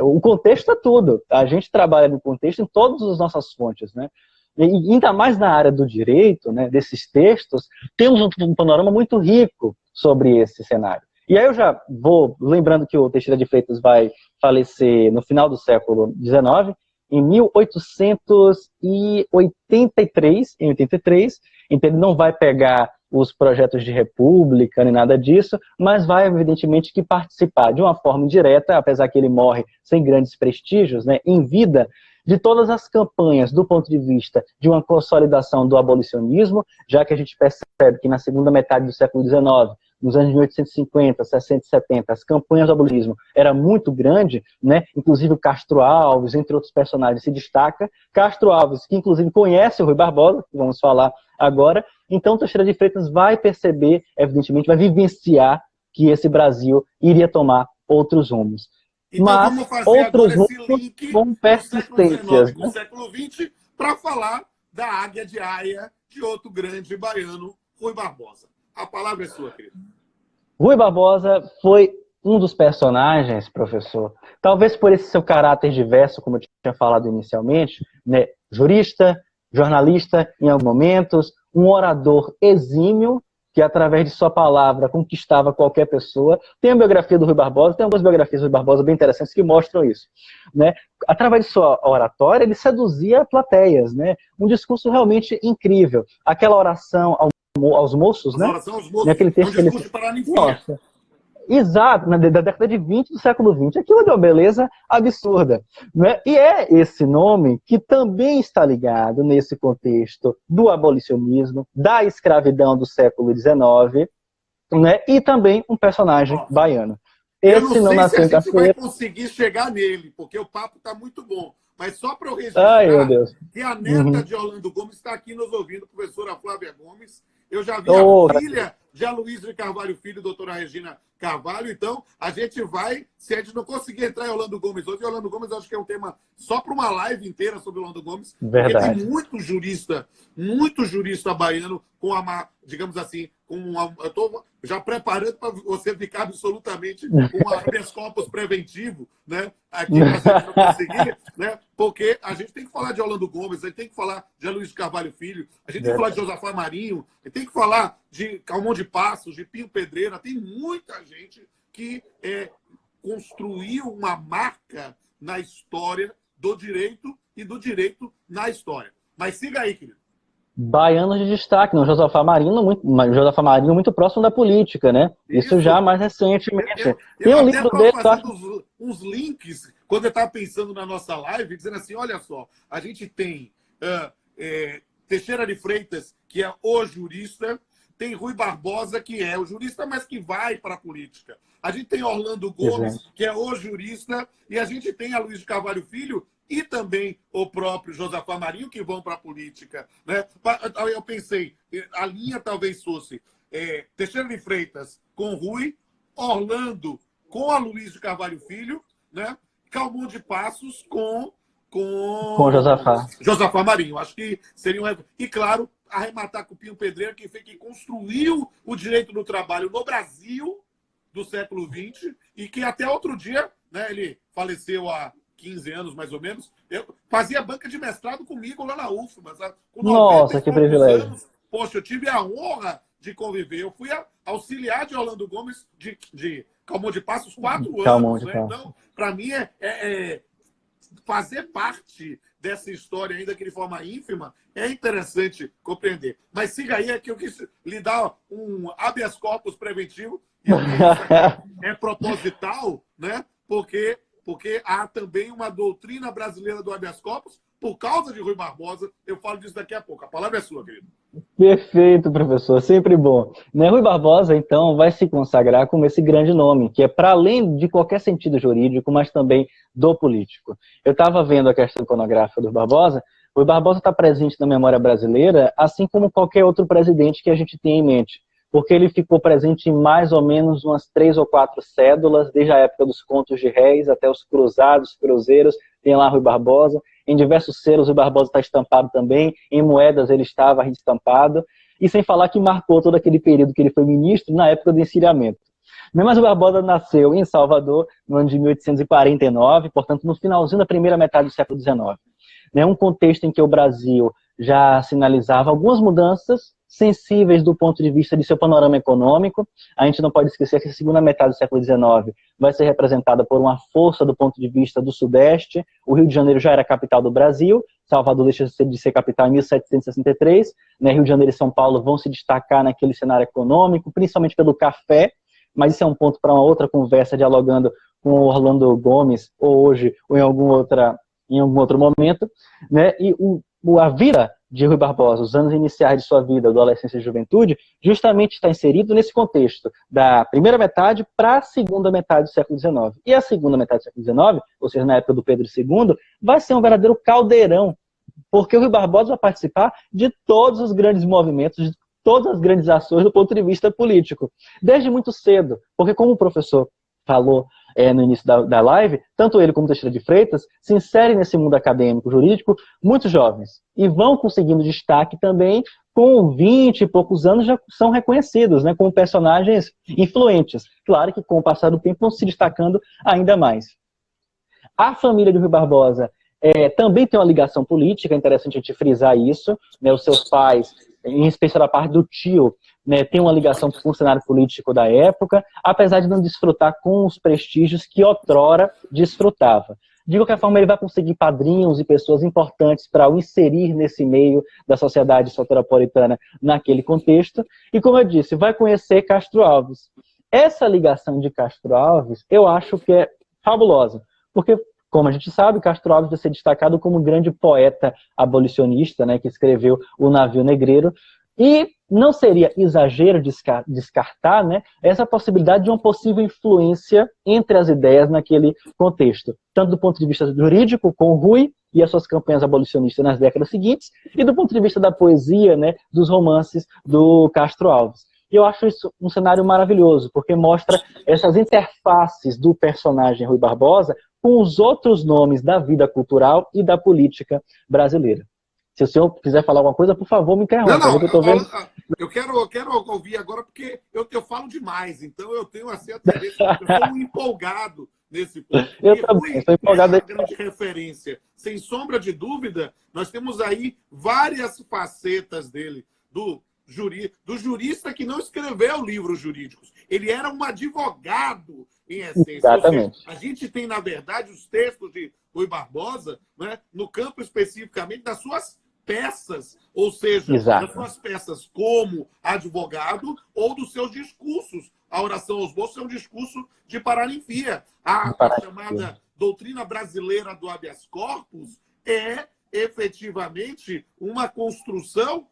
S2: o contexto é tudo. A gente trabalha no contexto em todas as nossas fontes, né? E ainda mais na área do direito, né, desses textos, temos um panorama muito rico sobre esse cenário. E aí eu já vou lembrando que o Teixeira de Freitas vai falecer no final do século XIX, em 1883, então ele não vai pegar os projetos de república nem nada disso, mas vai, evidentemente, que participar de uma forma indireta, apesar que ele morre sem grandes prestígios, né, em vida, de todas as campanhas do ponto de vista de uma consolidação do abolicionismo, já que a gente percebe percebe que na segunda metade do século XIX, nos anos de 1850, 60 e 70, as campanhas do abolicionismo era muito grande, né? Inclusive o Castro Alves, entre outros personagens, se destaca. Castro Alves, que inclusive conhece o Rui Barbosa, que vamos falar agora. Então, Teixeira de Freitas vai perceber, evidentemente, vai vivenciar que esse Brasil iria tomar outros rumos.
S1: Então,
S2: mas
S1: vamos fazer
S2: outros
S1: agora esse
S2: rumos
S1: link
S2: com
S1: do século
S2: persistências.
S1: XIX com o século XX para falar da Águia de Aia de outro grande baiano, Rui Barbosa. A palavra é sua, querido.
S2: Rui Barbosa foi um dos personagens, professor, talvez por esse seu caráter diverso, como eu tinha falado inicialmente, né, jurista, jornalista em alguns momentos, um orador exímio, que através de sua palavra conquistava qualquer pessoa. Tem a biografia do Rui Barbosa, tem algumas biografias do Rui Barbosa bem interessantes que mostram isso, né? Através de sua oratória, ele seduzia plateias, né? Um discurso realmente incrível. Aquela oração aos moços, né?
S1: Oração aos moços,
S2: Naquele texto
S1: é um discurso de Paraninfia.
S2: Nossa, exato, da década de 20 do século XX. Aquilo é de uma beleza absurda, né? E é esse nome que também está ligado nesse contexto do abolicionismo, da escravidão do século XIX, né? E também um personagem baiano.
S1: Eu não
S2: Esse não
S1: sei se
S2: nasceu
S1: a
S2: em
S1: gente vai
S2: Cachoeira.
S1: conseguir chegar nele, porque o papo está muito bom. Mas só para eu
S2: Ai, meu
S1: registrar
S2: Deus.
S1: que a neta de Orlando Gomes está aqui nos ouvindo, a professora Flávia Gomes. Eu já vi
S2: Oh,
S1: a filha de Aloysio de Carvalho Filho, doutora Regina Carvalho. Então, a gente vai, se a gente não conseguir entrar em Orlando Gomes hoje, Orlando Gomes eu acho que é um tema só para uma live inteira sobre Orlando Gomes.
S2: Verdade.
S1: Porque tem muito jurista baiano com digamos assim, eu estou já preparando para você ficar absolutamente com um habeas corpus preventivo, né? Aqui para a gente não conseguir, né? Porque a gente tem que falar de Orlando Gomes, a gente tem que falar de Aloysio Carvalho Filho, a gente tem que falar de Josafá Marinho, a gente tem que falar de Calmon de Passos, de Pinho Pedreira. Tem muita gente que construiu uma marca na história do direito e do direito na história. Mas siga aí, querido.
S2: Baianos de destaque, não? Josafá Marinho muito próximo da política, né? Isso já mais recentemente. Tem um livro dele que eu acho...
S1: uns links, quando eu estava pensando na nossa live, dizendo assim, olha só, a gente tem Teixeira de Freitas, que é o jurista, tem Rui Barbosa, que é o jurista, mas que vai para a política. A gente tem Orlando Gomes, que é o jurista, e a gente tem Aloysio Carvalho Filho, e também o próprio Josafá Marinho, que vão para a política, né? Eu pensei, a linha talvez fosse Teixeira de Freitas com Rui, Orlando com Aloysio Carvalho Filho, né? Calmon de Passos com Josafá Marinho. Acho que seria E, claro, arrematar com o Pinho Pedreira, que foi quem construiu o direito do trabalho no Brasil do século XX e que até outro dia, né, ele faleceu há 15 anos, mais ou menos. Eu fazia banca de mestrado comigo lá na UFMA. Sabe? Com
S2: Nossa, que privilégio.
S1: Anos, poxa, eu tive a honra de conviver. Eu fui auxiliar de Orlando Gomes, de Calmon de Passos, 4 anos. Né? Então, para mim, fazer parte dessa história, ainda que de forma ínfima, é interessante compreender. Mas siga aí, que eu quis lhe dar um habeas corpus preventivo. E é proposital, né? Porque há também uma doutrina brasileira do habeas corpus por causa de Rui Barbosa. Eu falo disso daqui a pouco. A palavra é sua, querido.
S2: Perfeito, professor. Sempre bom. Né? Rui Barbosa, então, vai se consagrar como esse grande nome, que é para além de qualquer sentido jurídico, mas também do político. Eu estava vendo a questão iconográfica do Rui Barbosa. Rui Barbosa está presente na memória brasileira, assim como qualquer outro presidente que a gente tem em mente, porque ele ficou presente em mais ou menos umas 3 ou 4 cédulas, desde a época dos contos de réis até os cruzados, cruzeiros, tem lá Rui Barbosa. Em diversos selos, Rui Barbosa está estampado também, em moedas ele estava estampado, e sem falar que marcou todo aquele período que ele foi ministro na época do encilhamento. Mas o Barbosa nasceu em Salvador no ano de 1849, portanto no finalzinho da primeira metade do século XIX. Um contexto em que o Brasil já sinalizava algumas mudanças sensíveis do ponto de vista de seu panorama econômico. A gente não pode esquecer que a segunda metade do século XIX vai ser representada por uma força do ponto de vista do Sudeste. O Rio de Janeiro já era a capital do Brasil, Salvador deixa de ser capital em 1763, Rio de Janeiro e São Paulo vão se destacar naquele cenário econômico, principalmente pelo café, mas isso é um ponto para uma outra conversa, dialogando com o Orlando Gomes, ou hoje, ou em algum outro momento. E a vida de Rui Barbosa, os anos iniciais de sua vida, adolescência e juventude, justamente está inserido nesse contexto da primeira metade para a segunda metade do século XIX. E a segunda metade do século XIX, ou seja, na época do Pedro II, vai ser um verdadeiro caldeirão, porque o Rui Barbosa vai participar de todos os grandes movimentos, de todas as grandes ações do ponto de vista político, desde muito cedo, porque como o professor falou no início da live, tanto ele como Teixeira de Freitas se inserem nesse mundo acadêmico, jurídico, muito jovens, e vão conseguindo destaque também, com 20 e poucos anos já são reconhecidos, né, como personagens influentes. Claro que com o passar do tempo vão se destacando ainda mais. A família de Rui Barbosa também tem uma ligação política, é interessante a gente frisar isso, né, os seus pais, em especial a parte do tio, né, tem uma ligação com o cenário político da época, apesar de não desfrutar com os prestígios que outrora desfrutava. De qualquer forma, ele vai conseguir padrinhos e pessoas importantes para o inserir nesse meio da sociedade soteropolitana naquele contexto, e como eu disse, vai conhecer Castro Alves. Essa ligação de Castro Alves, eu acho que é fabulosa, porque, como a gente sabe, Castro Alves vai ser destacado como um grande poeta abolicionista, né, que escreveu O Navio Negreiro, e não seria exagero descartar, né, essa possibilidade de uma possível influência entre as ideias naquele contexto, tanto do ponto de vista jurídico, com Rui e as suas campanhas abolicionistas nas décadas seguintes, e do ponto de vista da poesia, né, dos romances do Castro Alves. E eu acho isso um cenário maravilhoso, porque mostra essas interfaces do personagem Rui Barbosa com os outros nomes da vida cultural e da política brasileira. Se o senhor quiser falar alguma coisa, por favor, me interrompa.
S1: Eu quero ouvir agora, porque eu falo demais, então eu tenho uma certa tendência, eu sou um empolgado nesse ponto.
S2: Eu também, estou empolgado.
S1: É uma grande referência. Sem sombra de dúvida, nós temos aí várias facetas dele, do jurista que não escreveu livros jurídicos. Ele era um advogado, em essência.
S2: Exatamente.
S1: Ou seja, a gente tem, na verdade, os textos de Rui Barbosa, né, no campo especificamente das suas peças, ou seja,
S2: Exato.
S1: das suas peças como advogado ou dos seus discursos. A oração aos bolsos é um discurso de Paraninfia. A chamada doutrina brasileira do habeas corpus é efetivamente uma construção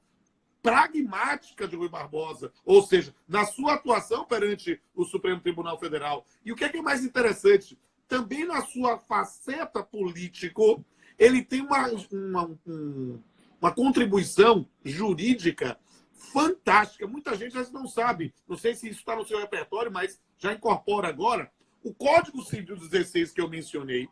S1: pragmática de Rui Barbosa, ou seja, na sua atuação perante o Supremo Tribunal Federal. E o que é mais interessante? Também na sua faceta político, ele tem uma contribuição jurídica fantástica. Muita gente às vezes não sabe, não sei se isso está no seu repertório, mas já incorpora agora. O Código Civil 16 que eu mencionei,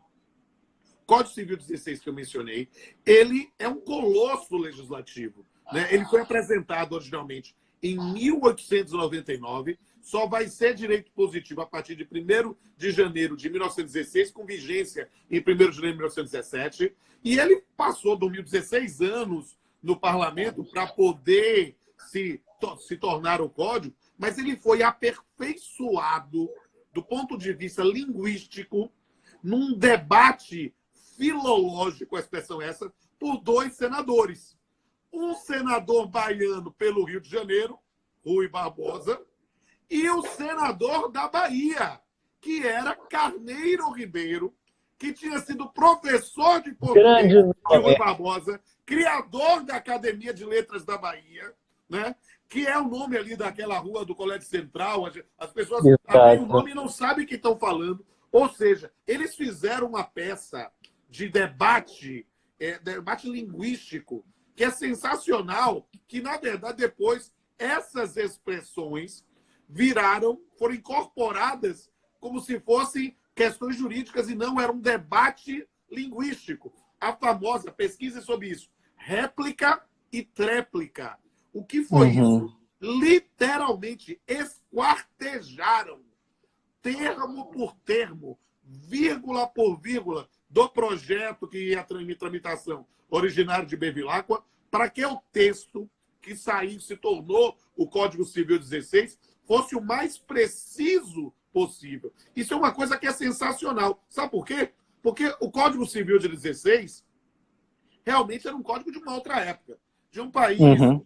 S1: ele é um colosso legislativo. Né? Ele foi apresentado originalmente em 1899, só vai ser direito positivo a partir de 1º de janeiro de 1916, com vigência em 1º de janeiro de 1917, e ele passou, dormiu 16 anos no parlamento para poder se tornar o código, mas ele foi aperfeiçoado do ponto de vista linguístico num debate filológico, a expressão essa, por 2 senadores. Um senador baiano pelo Rio de Janeiro, Rui Barbosa, e o senador da Bahia, que era Carneiro Ribeiro, que tinha sido professor de português de Rui Barbosa, criador da Academia de Letras da Bahia, né? Que é o nome ali daquela rua do Colégio Central. As pessoas abrirem o nome e não sabem o que estão falando. Ou seja, eles fizeram uma peça de debate linguístico, que é sensacional, que, na verdade, depois essas expressões foram incorporadas como se fossem questões jurídicas e não era um debate linguístico. A famosa, pesquisa sobre isso, réplica e tréplica. O que foi isso? Literalmente esquartejaram, termo por termo, vírgula por vírgula, do projeto que ia em tramitação originário de Bevilacqua, para que o texto que se tornou o Código Civil 16 fosse o mais preciso possível. Isso é uma coisa que é sensacional. Sabe por quê? Porque o Código Civil de 16 realmente era um código de uma outra época, de um país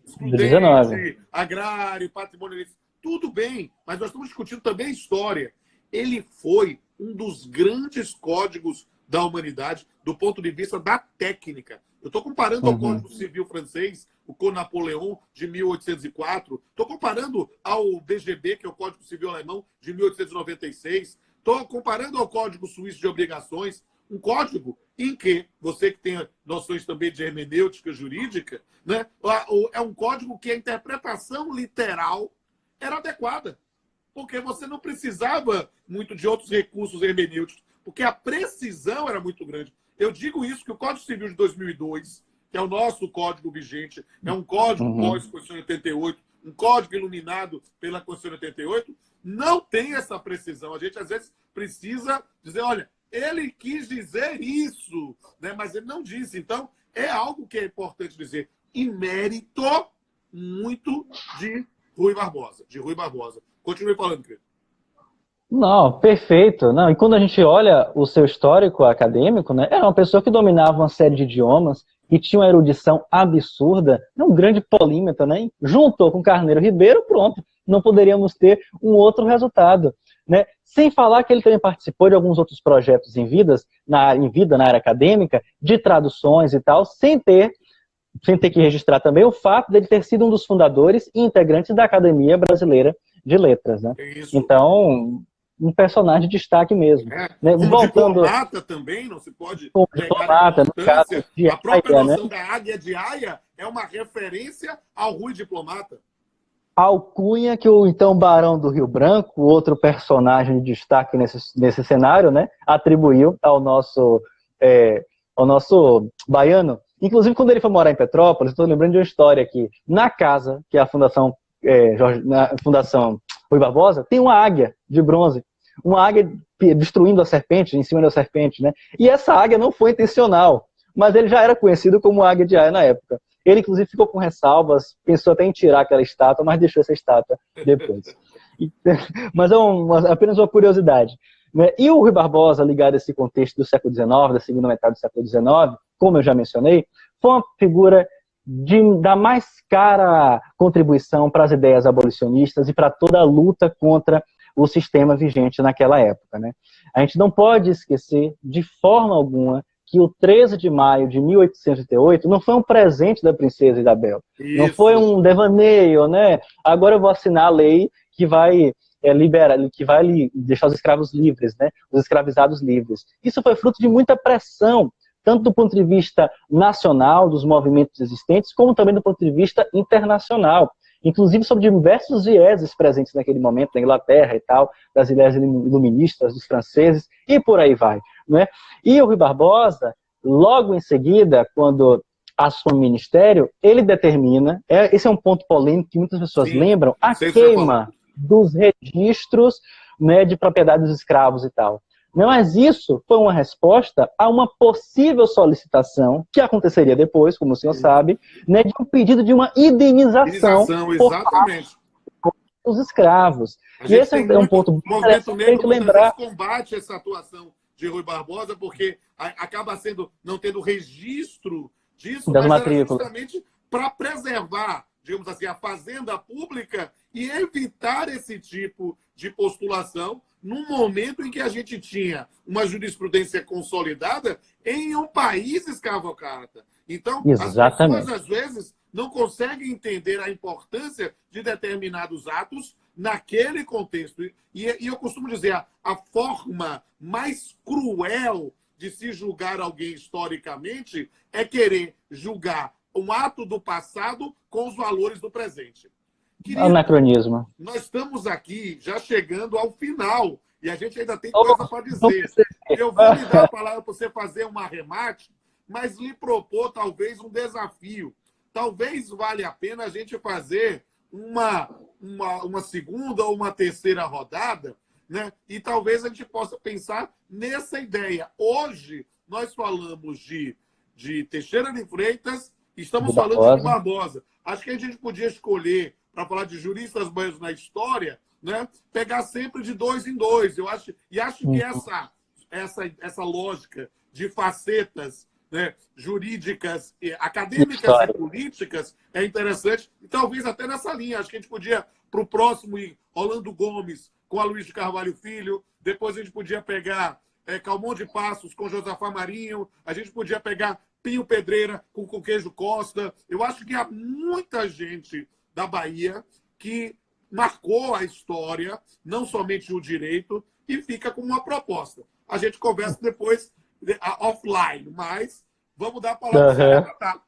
S1: estudante, agrário, patrimonialista. Tudo bem, mas nós estamos discutindo também a história. Ele foi um dos grandes códigos da humanidade do ponto de vista da técnica, Eu estou comparando ao
S2: Uhum.
S1: Código Civil francês, o Code Napoleon, de 1804. Estou comparando ao DGB, que é o Código Civil alemão, de 1896. Estou comparando ao Código Suíço de Obrigações, um código em que, você que tem noções também de hermenêutica jurídica, né, é um código que a interpretação literal era adequada, porque você não precisava muito de outros recursos hermenêuticos, porque a precisão era muito grande. Eu digo isso que o Código Civil de 2002, que é o nosso código vigente, é um código pós-Constituição de 88, um código iluminado pela Constituição de 88, não tem essa precisão. A gente, às vezes, precisa dizer, olha, ele quis dizer isso, né? Mas ele não disse. Então, é algo que é importante dizer. E mérito muito de Rui Barbosa. Continue falando, querido.
S2: Não, perfeito. Não, e quando a gente olha o seu histórico acadêmico, né, era uma pessoa que dominava uma série de idiomas e tinha uma erudição absurda, um grande polímata, né? Juntou com Carneiro Ribeiro, pronto, não poderíamos ter um outro resultado, né? Sem falar que ele também participou de alguns outros projetos em vida na área acadêmica, de traduções e tal, sem ter que registrar também o fato de ele ter sido um dos fundadores e integrantes da Academia Brasileira de Letras, né?
S1: Isso.
S2: Então, um personagem de destaque mesmo. Né?
S1: Como
S2: voltando,
S1: diplomata também, não se pode
S2: como
S1: negar
S2: diplomata,
S1: a
S2: no caso
S1: importância.
S2: de
S1: A própria
S2: Haia,
S1: noção
S2: né?
S1: da águia de Haia é uma referência ao Rui Diplomata.
S2: Alcunha, que o então Barão do Rio Branco, outro personagem de destaque nesse cenário, né, atribuiu ao nosso baiano. Inclusive, quando ele foi morar em Petrópolis, estou lembrando de uma história aqui. Na casa, que é a Fundação Rui Barbosa, tem uma águia de bronze. Uma águia destruindo a serpente, em cima da serpente, né? E essa águia não foi intencional, mas ele já era conhecido como Águia de Haia na época. Ele, inclusive, ficou com ressalvas, pensou até em tirar aquela estátua, mas deixou essa estátua depois. Mas é apenas uma curiosidade. Né? E o Rui Barbosa, ligado a esse contexto do século XIX, da segunda metade do século XIX, como eu já mencionei, foi uma figura da mais cara contribuição para as ideias abolicionistas e para toda a luta contra o sistema vigente naquela época. Né? A gente não pode esquecer, de forma alguma, que o 13 de maio de 1888 não foi um presente da princesa Isabel. Isso. Não foi um devaneio, né? Agora eu vou assinar a lei que vai liberar, que vai deixar os escravos livres, né? Os escravizados livres. Isso foi fruto de muita pressão, tanto do ponto de vista nacional, dos movimentos existentes, como também do ponto de vista internacional. Inclusive sobre diversos vieses presentes naquele momento, na Inglaterra e tal, das ideias iluministas, dos franceses, e por aí vai. Né? E o Rui Barbosa, logo em seguida, quando assume o ministério, ele determina, esse é um ponto polêmico que muitas pessoas lembram, a queima dos registros, né, de propriedade dos escravos e tal. Mas isso foi uma resposta a uma possível solicitação, que aconteceria depois, como o senhor sabe, né, de um pedido de uma indenização
S1: exatamente,
S2: dos escravos. E esse é um ponto
S1: muito, o movimento negro
S2: lembrar.
S1: Combate essa atuação de Rui Barbosa, porque acaba não tendo registro disso,
S2: das
S1: mas
S2: matrículas.
S1: Era justamente para preservar, digamos assim, a fazenda pública e evitar esse tipo de postulação num momento em que a gente tinha uma jurisprudência consolidada em um país escravocrata. Então,
S2: exatamente,
S1: as pessoas, às vezes, não conseguem entender a importância de determinados atos naquele contexto. E eu costumo dizer, a forma mais cruel de se julgar alguém historicamente é querer julgar um ato do passado com os valores do presente. Querido,
S2: anacronismo.
S1: nós estamos aqui já chegando ao final e a gente ainda tem coisa para dizer. Eu vou lhe dar a palavra para você fazer um arremate, mas lhe propor talvez um desafio. Talvez valha a pena a gente fazer uma segunda ou uma terceira rodada, né? E talvez a gente possa pensar nessa ideia. Hoje nós falamos de Teixeira de Freitas, estamos falando de Barbosa. Acho que a gente podia escolher, para falar de juristas baianos na história, né, pegar sempre de 2 em 2. Eu acho que essa lógica de facetas, né, jurídicas, acadêmicas e políticas é interessante. E talvez até nessa linha. Acho que a gente podia, para o próximo, ir Rolando Gomes com a Luiz de Carvalho Filho. Depois a gente podia pegar Calmon de Passos com Josafá Marinho. A gente podia pegar Pinho Pedreira com queijo Costa. Eu acho que há muita gente da Bahia que marcou a história, não somente o direito, e fica com uma proposta. A gente conversa depois offline, mas vamos dar a palavra para você, tá?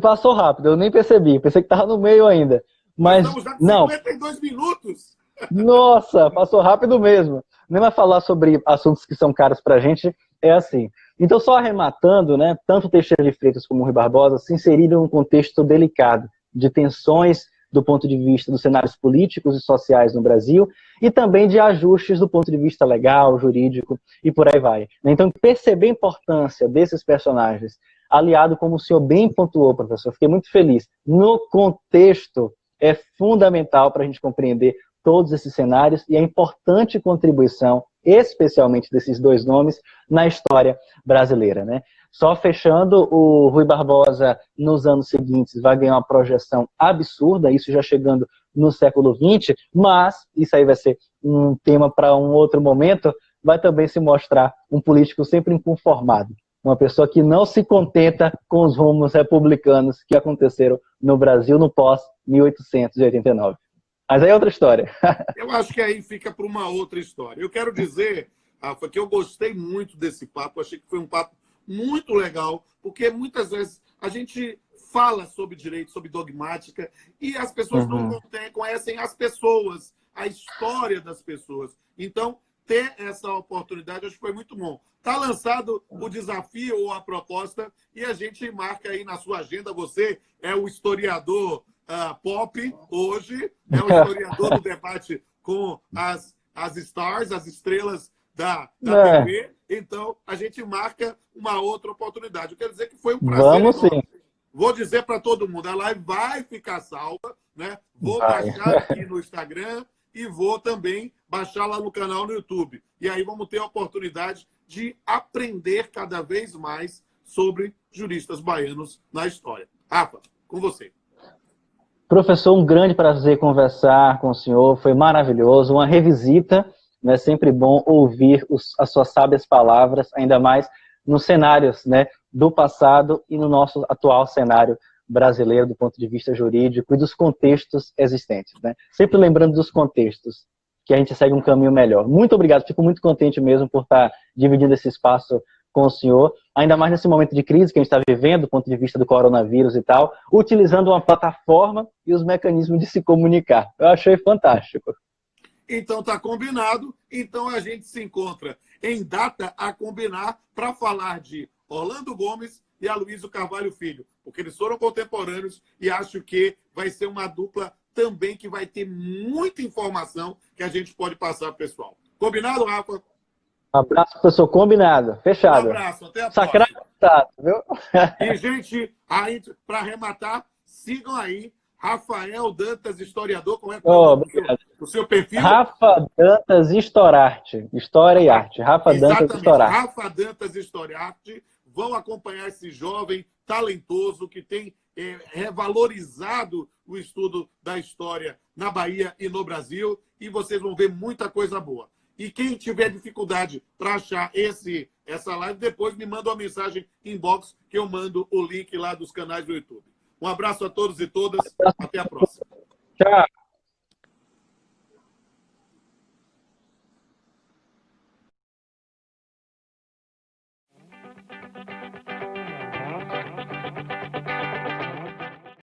S2: Passou rápido, eu nem percebi. Pensei que estava no meio ainda. Mas
S1: estamos já com
S2: não.
S1: 52 minutos.
S2: Nossa, passou rápido mesmo. Nem vai falar sobre assuntos que são caros para a gente, é assim. Então, só arrematando, né, tanto Teixeira de Freitas como Rui Barbosa se inseriram em um contexto delicado de tensões do ponto de vista dos cenários políticos e sociais no Brasil e também de ajustes do ponto de vista legal, jurídico e por aí vai. Então, perceber a importância desses personagens, aliado, como o senhor bem pontuou, professor, fiquei muito feliz, no contexto é fundamental para a gente compreender todos esses cenários e a importante contribuição, especialmente desses dois nomes, na história brasileira, né? Só fechando, o Rui Barbosa, nos anos seguintes, vai ganhar uma projeção absurda, isso já chegando no século XX, mas, isso aí vai ser um tema para um outro momento, vai também se mostrar um político sempre inconformado, uma pessoa que não se contenta com os rumos republicanos que aconteceram no Brasil no pós-1889. Mas aí é outra história.
S1: Eu acho que aí fica para uma outra história. Eu quero dizer, Rafa, que eu gostei muito desse papo, achei que foi um papo muito legal, porque muitas vezes a gente fala sobre direito, sobre dogmática, e as pessoas não conhecem as pessoas, a história das pessoas. Então, ter essa oportunidade, acho que foi muito bom. Está lançado o desafio ou a proposta, e a gente marca aí na sua agenda. Você é o historiador pop hoje, é o historiador do debate com as stars, as estrelas da TV. Então, a gente marca uma outra oportunidade. Eu quero dizer que foi um prazer.
S2: Vamos sim.
S1: Vou dizer para todo mundo, a live vai ficar salva, né? Vou baixar aqui no Instagram e vou também baixar lá no canal no YouTube. E aí vamos ter a oportunidade de aprender cada vez mais sobre juristas baianos na história. Rafa, com você.
S2: Professor, um grande prazer conversar com o senhor, foi maravilhoso, uma revisita, é sempre bom ouvir as suas sábias palavras, ainda mais nos cenários, né, do passado e no nosso atual cenário brasileiro, do ponto de vista jurídico e dos contextos existentes, né? Sempre lembrando dos contextos, que a gente segue um caminho melhor. Muito obrigado, fico muito contente mesmo por estar dividindo esse espaço com o senhor, ainda mais nesse momento de crise que a gente está vivendo, do ponto de vista do coronavírus e tal, utilizando uma plataforma e os mecanismos de se comunicar. Eu achei fantástico.
S1: Então tá combinado. Então a gente se encontra em data a combinar para falar de Orlando Gomes e Aloysio Carvalho Filho, porque eles foram contemporâneos e acho que vai ser uma dupla também que vai ter muita informação que a gente pode passar pro pessoal. Combinado, Rafa?
S2: Um abraço, professor. Combinado. Fechado.
S1: Um abraço. Até a próxima.
S2: Sacramentado, viu?
S1: E, gente, para arrematar, sigam aí Rafael Dantas, historiador. Como é que o seu perfil?
S2: Rafa Dantas Historarte. História e arte. Rafa Dantas Historarte.
S1: Rafa Dantas Historarte. Vão acompanhar esse jovem talentoso que tem revalorizado o estudo da história na Bahia e no Brasil. E vocês vão ver muita coisa boa. E quem tiver dificuldade para achar essa live, depois me manda uma mensagem inbox que eu mando o link lá dos canais do YouTube. Um abraço a todos e todas. Até a próxima.
S2: Tchau.